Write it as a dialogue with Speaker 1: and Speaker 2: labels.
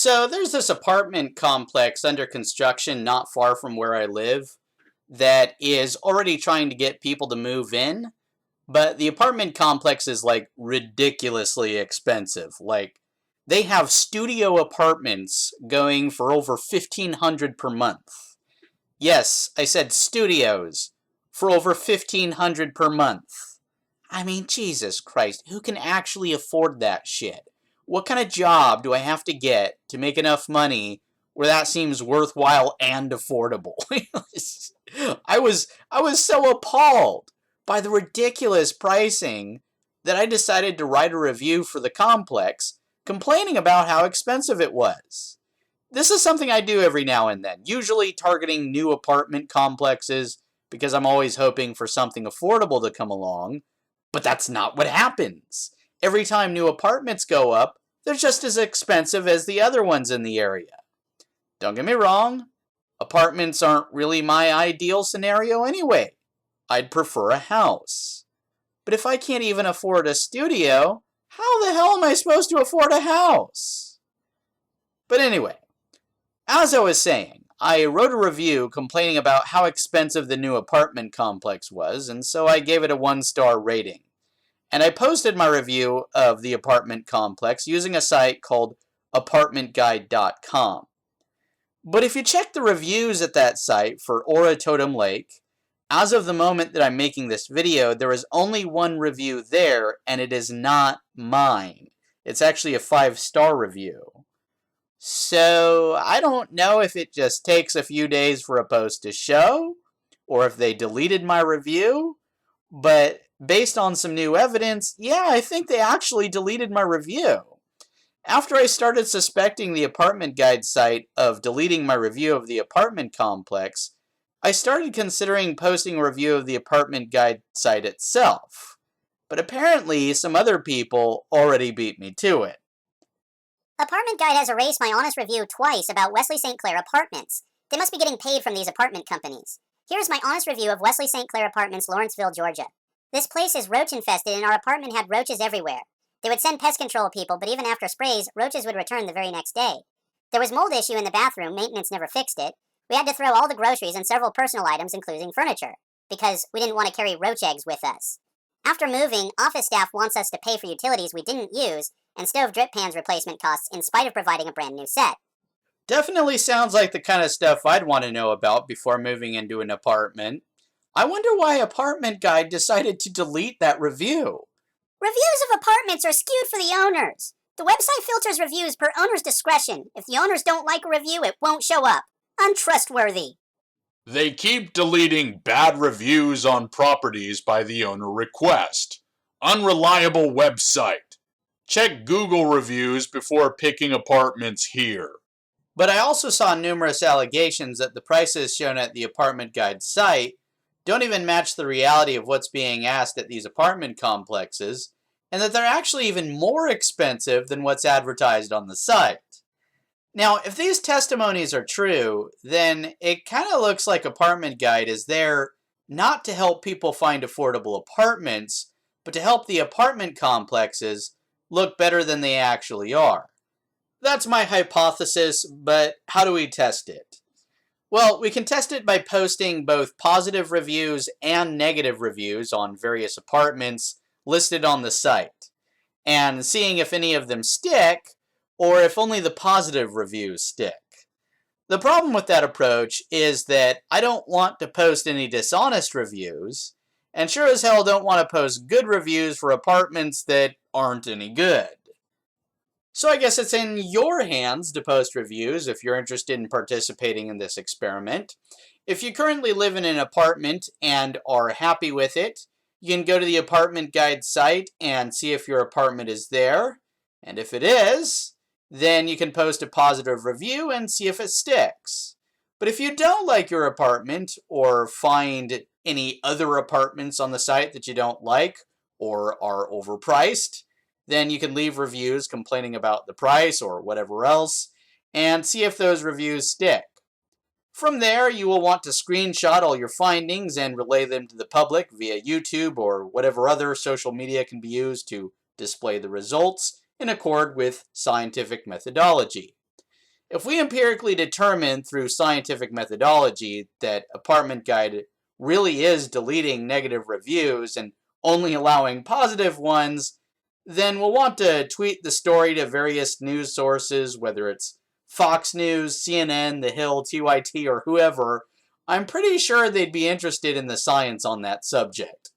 Speaker 1: So there's this apartment complex under construction not far from where I live that is already trying to get people to move in, but the apartment complex is like ridiculously expensive. Like they have studio apartments going for over 1500 per month. Yes, I said studios for over 1500 per month. I mean, Jesus Christ, who can actually afford that shit? What kind of job do I have to get to make enough money where that seems worthwhile and affordable? I was so appalled by the ridiculous pricing that I decided to write a review for the complex complaining about how expensive it was. This is something I do every now and then, usually targeting new apartment complexes because I'm always hoping for something affordable to come along, but that's not what happens. Every time new apartments go up, they're just as expensive as the other ones in the area. Don't get me wrong, apartments aren't really my ideal scenario anyway. I'd prefer a house. But if I can't even afford a studio, how the hell am I supposed to afford a house? But anyway, as I was saying, I wrote a review complaining about how expensive the new apartment complex was, and so I gave it a 1-star rating. And I posted my review of the apartment complex using a site called apartmentguide.com. But if you check the reviews at that site for Ora Totem Lake, as of the moment that I'm making this video, there is only one review there, and it is not mine. It's actually a 5-star review. So I don't know if it just takes a few days for a post to show, or if they deleted my review, but based on some new evidence, yeah, I think they actually deleted my review. After I started suspecting the apartment guide site of deleting my review of the apartment complex, I started considering posting a review of the apartment guide site itself. But apparently, some other people already beat me to it.
Speaker 2: Apartment Guide has erased my honest review twice about Wesley St. Clair Apartments. They must be getting paid from these apartment companies. Here's my honest review of Wesley St. Clair Apartments, Lawrenceville, Georgia. This place is roach infested and our apartment had roaches everywhere. They would send pest control people, but even after sprays, roaches would return the very next day. There was mold issue in the bathroom, maintenance never fixed it. We had to throw all the groceries and several personal items, including furniture, because we didn't want to carry roach eggs with us. After moving, office staff wants us to pay for utilities we didn't use and stove drip pans replacement costs in spite of providing a brand new set.
Speaker 1: Definitely sounds like the kind of stuff I'd want to know about before moving into an apartment. I wonder why Apartment Guide decided to delete that review.
Speaker 2: Reviews of apartments are skewed for the owners. The website filters reviews per owner's discretion. If the owners don't like a review, it won't show up. Untrustworthy.
Speaker 3: They keep deleting bad reviews on properties by the owner request. Unreliable website. Check Google reviews before picking apartments here.
Speaker 1: But I also saw numerous allegations that the prices shown at the Apartment Guide site don't even match the reality of what's being asked at these apartment complexes, and that they're actually even more expensive than what's advertised on the site. Now, if these testimonies are true, then it kind of looks like Apartment Guide is there not to help people find affordable apartments, but to help the apartment complexes look better than they actually are. That's my hypothesis, but how do we test it? Well, we can test it by posting both positive reviews and negative reviews on various apartments listed on the site, and seeing if any of them stick, or if only the positive reviews stick. The problem with that approach is that I don't want to post any dishonest reviews, and sure as hell don't want to post good reviews for apartments that aren't any good. So I guess it's in your hands to post reviews if you're interested in participating in this experiment. If you currently live in an apartment and are happy with it, you can go to the Apartment Guide site and see if your apartment is there. And if it is, then you can post a positive review and see if it sticks. But if you don't like your apartment or find any other apartments on the site that you don't like or are overpriced, then you can leave reviews complaining about the price or whatever else, and see if those reviews stick. From there, you will want to screenshot all your findings and relay them to the public via YouTube or whatever other social media can be used to display the results in accord with scientific methodology. If we empirically determine through scientific methodology that Apartment Guide really is deleting negative reviews and only allowing positive ones, then we'll want to tweet the story to various news sources, whether it's Fox News, CNN, The Hill, TYT, or whoever. I'm pretty sure they'd be interested in the science on that subject.